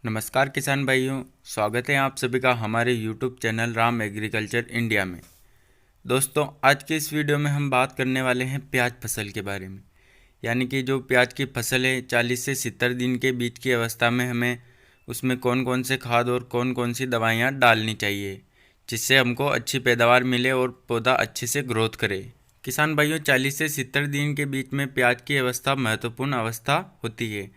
नमस्कार किसान भाइयों, स्वागत है आप सभी का हमारे YouTube channel Ram agriculture India में। दोस्तों, आज के इस वीडियो में हम बात करने वाले हैं प्याज फसल के बारे में। यानी कि जो प्याज की फसल है 40 से 70 दिन के बीच की अवस्था में हमें उसमें कौन कौन से खाद और कौन कौन सी दवाइयाँ डालनी चाहिए जिससे हमको अच्छी पैदावार मिले और पौधा अच्छे से ग्रोथ करे। किसान भाइयों, 40 से 70 दिन के बीच में प्याज की अवस्था महत्वपूर्ण अवस्था होती है।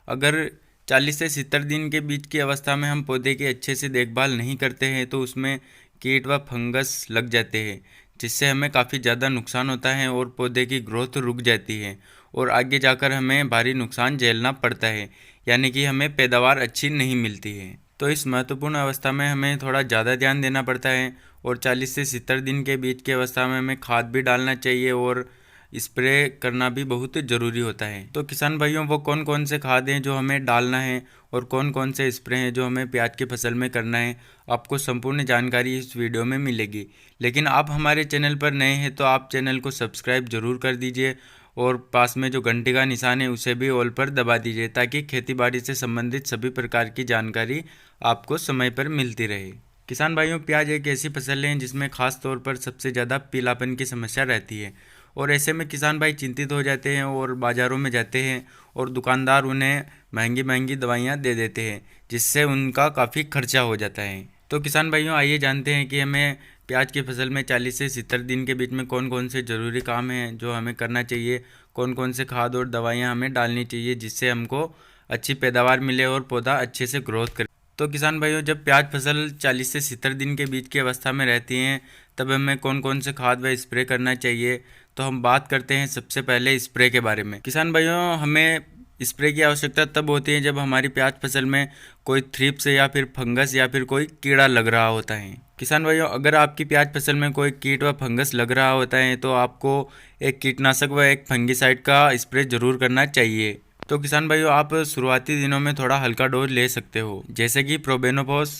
अगर 40 से 70 दिन के बीच की अवस्था में हम पौधे की अच्छे से देखभाल नहीं करते हैं तो उसमें कीट व फंगस लग जाते हैं, जिससे हमें काफ़ी ज़्यादा नुकसान होता है और पौधे की ग्रोथ रुक जाती है और आगे जाकर हमें भारी नुकसान झेलना पड़ता है, यानी कि हमें पैदावार अच्छी नहीं मिलती है। तो इस महत्वपूर्ण अवस्था में हमें थोड़ा ज़्यादा ध्यान देना पड़ता है और 40 से 70 दिन के बीच की अवस्था में हमें खाद भी डालना चाहिए और स्प्रे करना भी बहुत ज़रूरी होता है। तो किसान भाइयों, वो कौन कौन से खाद हैं जो हमें डालना है और कौन कौन से स्प्रे हैं जो हमें प्याज की फसल में करना है, आपको संपूर्ण जानकारी इस वीडियो में मिलेगी। लेकिन आप हमारे चैनल पर नए हैं तो आप चैनल को सब्सक्राइब जरूर कर दीजिए और पास में जो घंटी का निशान है उसे भी ऑल पर दबा दीजिए, ताकि खेतीबाड़ी से संबंधित सभी प्रकार की जानकारी आपको समय पर मिलती रहे। किसान भाइयों, प्याज एक ऐसी फसल है जिसमें खास तौर पर सबसे ज़्यादा पीलापन की समस्या रहती है और ऐसे में किसान भाई चिंतित हो जाते हैं और बाज़ारों में जाते हैं और दुकानदार उन्हें महंगी महंगी दवाइयाँ दे देते हैं, जिससे उनका काफ़ी खर्चा हो जाता है। तो किसान भाइयों, आइए जानते हैं कि हमें प्याज की फसल में 40 से 70 दिन के बीच में कौन कौन से ज़रूरी काम हैं जो हमें करना चाहिए, कौन कौन से खाद और दवाइयाँ हमें डालनी चाहिए जिससे हमको अच्छी पैदावार मिले और पौधा अच्छे से ग्रोथ करे। तो किसान भाइयों, जब प्याज फसल 40 से 70 दिन के बीच की अवस्था में रहती हैं तब हमें कौन कौन से खाद व स्प्रे करना चाहिए। तो हम बात करते हैं सबसे पहले स्प्रे के बारे में। किसान भाइयों, हमें स्प्रे की आवश्यकता तब होती है जब हमारी प्याज फसल में कोई थ्रिप्स या फिर फंगस या फिर कोई कीड़ा लग रहा होता है। किसान भाइयों, अगर आपकी प्याज फसल में कोई कीट व फंगस लग रहा होता है तो आपको एक कीटनाशक व एक फंगिसाइड का स्प्रे जरूर करना चाहिए। तो किसान भाइयों, आप शुरुआती दिनों में थोड़ा हल्का डोज ले सकते हो, जैसे कि प्रोबेनोफॉस,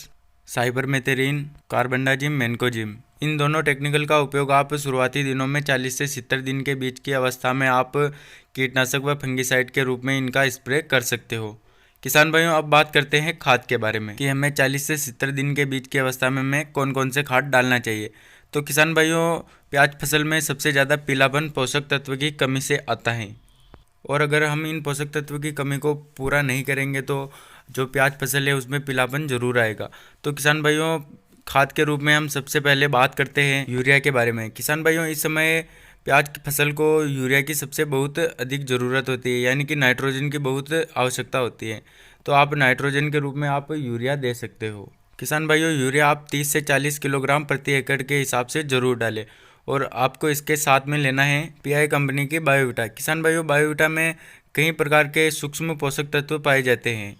साइपरमेथ्रिन, कार्बेंडाजिम, मैनकोजिम। इन दोनों टेक्निकल का उपयोग आप शुरुआती दिनों में 40 से 70 दिन के बीच की अवस्था में आप कीटनाशक व फंगिसाइड के रूप में इनका स्प्रे कर सकते हो। किसान भाइयों, अब बात करते हैं खाद के बारे में कि हमें 40 से 70 दिन के बीच की अवस्था में हमें कौन कौन से खाद डालना चाहिए। तो किसान भाइयों, प्याज फसल में सबसे ज़्यादा पीलापन पोषक तत्व की कमी से आता है और अगर हम इन पोषक तत्व की कमी को पूरा नहीं करेंगे तो जो प्याज फसल है उसमें पीलापन जरूर आएगा। तो किसान भाइयों, खाद के रूप में हम सबसे पहले बात करते हैं यूरिया के बारे में। किसान भाइयों, इस समय प्याज की फसल को यूरिया की सबसे बहुत अधिक ज़रूरत होती है, यानी कि नाइट्रोजन की बहुत आवश्यकता होती है। तो आप नाइट्रोजन के रूप में आप यूरिया दे सकते हो। किसान भाइयों, यूरिया आप 30 से 40 किलोग्राम प्रति एकड़ के हिसाब से ज़रूर डालें और आपको इसके साथ में लेना है पीआई कंपनी की बायोविटा। किसान भाइयों, बायोविटा में कई प्रकार के सूक्ष्म पोषक तत्व पाए जाते हैं,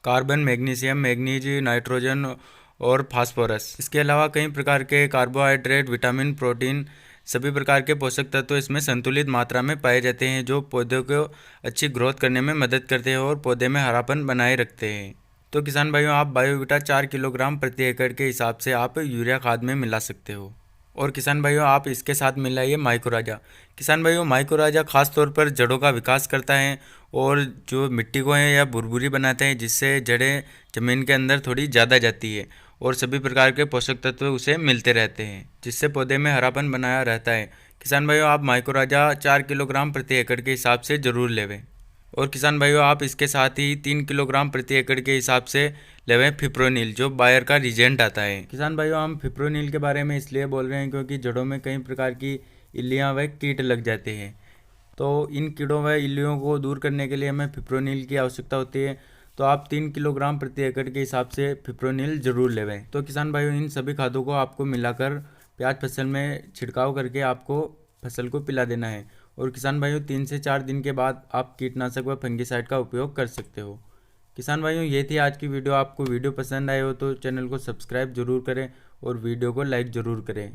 कार्बन, मैग्नीशियम, मैग्नीज, नाइट्रोजन और फास्फोरस। इसके अलावा कई प्रकार के कार्बोहाइड्रेट, विटामिन, प्रोटीन, सभी प्रकार के पोषक तत्व इसमें संतुलित मात्रा में पाए जाते हैं जो पौधों को अच्छी ग्रोथ करने में मदद करते हैं और पौधे में हरापन बनाए रखते हैं। तो किसान भाइयों, आप बायोविटा 4 किलोग्राम प्रति एकड़ के हिसाब से आप यूरिया खाद में मिला सकते हो। और किसान भाइयों, आप इसके साथ मिलाइए माइक्रोराजा। किसान भाइयों, माइक्रोराजा खास तौर पर जड़ों का विकास करता है और जो मिट्टी को है या भुरभुरी बनाता है, जिससे जड़ें ज़मीन के अंदर थोड़ी ज़्यादा जाती है और सभी प्रकार के पोषक तत्व उसे मिलते रहते हैं, जिससे पौधे में हरापन बनाया रहता है। किसान भाइयों, आप माइक्रोराजा 4 किलोग्राम प्रति एकड़ के हिसाब से ज़रूर लेवें। और किसान भाइयों, आप इसके साथ ही 3 किलोग्राम प्रति एकड़ के हिसाब से लेवें फिप्रोनिल, जो बायर का रिजेंट आता है। किसान भाइयों, हम फिप्रोनिल के बारे में इसलिए बोल रहे हैं क्योंकि जड़ों में कई प्रकार की इल्लियाँ व कीट लग जाते हैं। तो इन कीड़ों व इल्लियों को दूर करने के लिए हमें फिप्रोनिल की आवश्यकता होती है। तो आप 3 किलोग्राम प्रति एकड़ के हिसाब से फिप्रोनिल जरूर लेवें। तो किसान भाइयों, इन सभी खादों को आपको मिलाकर प्याज फसल में छिड़काव करके आपको फसल को पिला देना है। और किसान भाइयों, 3 से 4 दिन के बाद आप कीटनाशक व फंगिसाइड का उपयोग कर सकते हो। किसान भाइयों, ये थी आज की वीडियो। आपको वीडियो पसंद आए हो तो चैनल को सब्सक्राइब जरूर करें और वीडियो को लाइक ज़रूर करें।